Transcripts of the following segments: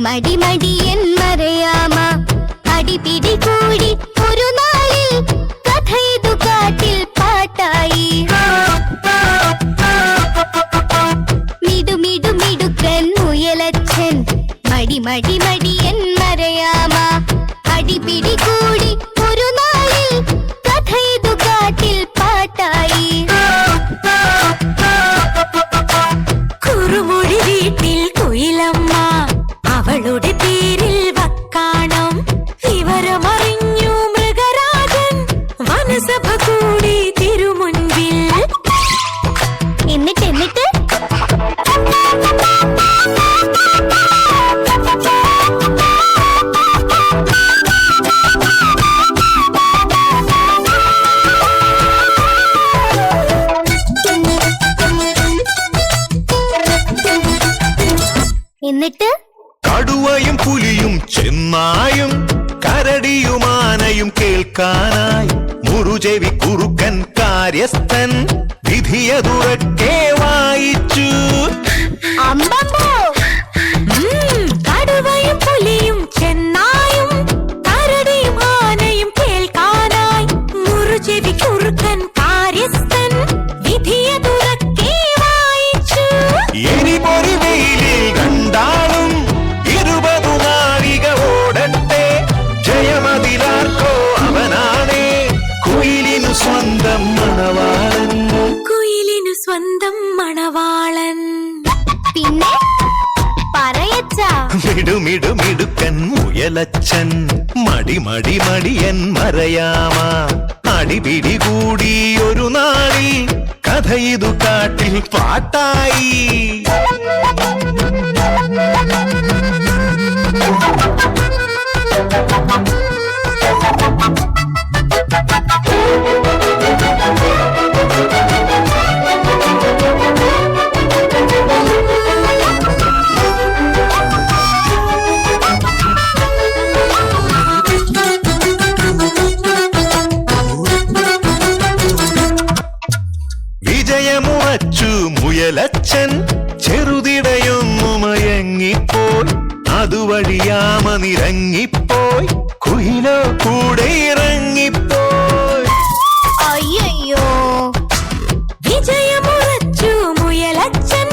മടി മടിയൻ മറയാമ അടിപിടി കൂടി ഒരു നാളിൽ കഥ ഇതു കാട്ടിൽ പാട്ടായി. മിടുക്കൻ മുയലച്ഛൻ മടി മടി മടിയൻ മറയാമ അടിപിടി കൂടി ഒരു നാളിൽ കഥ ഇതു കാട്ടിൽ പാട്ടായി. കുറുമൊഴി വീട്ടിൽ കുയിലമ്മ അവളുടെ പേരിൽ വക്കാണം. വിവരമറിഞ്ഞു മൃഗരാജൻ വനസഭ കൂടി തിരുമുൻപിൽ. എന്നിട്ട് കടുവയും പുലിയും ചെന്നായും കരടിയുമാനയും കേൾക്കാനായി മുറുചെവി കുറുക്കൻ കാര്യസ്ഥൻ വിധിയതുറക്കെ വായിച്ചു. കടുവയും പുലിയും ചെന്നായും കരടിയും ആനയും കേൾക്കാനായി മുറുചെവി കുറുക്കൻ കാര്യസ്ഥൻ വിധിയതുറക്കെ വായിച്ചു. ഇനി പൊറി വെയിലിൽ കണ്ടാളും 20 നാഴിക ഓടട്ടെ, ജയമതിലാർക്കോ അവനാണേ കുയിലിനു സ്വന്തം മണവാളൻ. കുയിലിനു സ്വന്തം മണവാളൻ. പിന്നെ പറയച്ചാ മിടുക്കൻ മുയലച്ഛൻ മടി മടി മടിയൻ മറയാമ അടിപിടി കൂടി ഒരു നാളിൽ കഥ ഇതു കാട്ടിൽ പാട്ടായി. വിജയമുറച്ചു മുയലച്ഛൻ ചെറുതിടയൊന്നു മയങ്ങിപ്പോയി. അതുവഴിയാമ നിറങ്ങിപ്പോയി, കുയിലോ കൂടെ ഇറങ്ങിപ്പോയി. അയ്യോ വിജയമുറച്ചു മുയലച്ഛൻ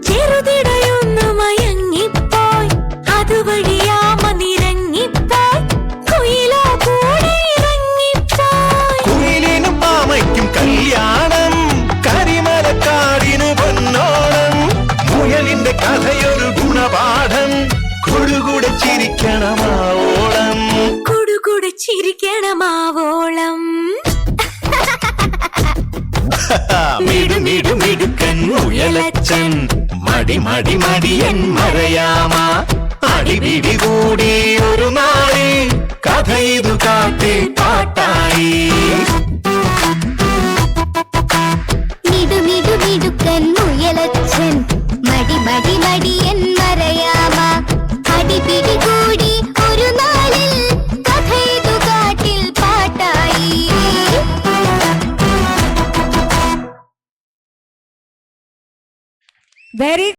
ചെറുതിടയൊന്നു മയങ്ങിപ്പോയി. അതുവഴിയാമ നിറങ്ങിപ്പോയി, കുയിലോ കൂടെ ഇറങ്ങിപ്പോയി. കുയിലിനും പാമയ്ക്കും കല്യാണം, കരിമലക്കാടിനു പൊന്നോണം. മുയലിന്റെ കഥയൊരു ഗുണപാഠം, കൊടുകൂടെ ചിരിക്കണമാവോളം. കൊടുകൂടെ ചിരിക്കണമാവോളം. മിടുക്കൻ മുയലച്ഛൻ മടി മടി മടിയൻ മറയാമ അടിപിടി കൂടി ഒരു നാളിൽ കഥ ഇതു കാട്ടിൽ പാട്ടായി. മിടുക്കൻ മുയലച്ഛൻ മടി മടി മടിയൻ മറയാമ അടിപിടി കൂടി ഒരു നാളിൽ കഥ ഇതു കാട്ടിൽ പാട്ടായി. വെരി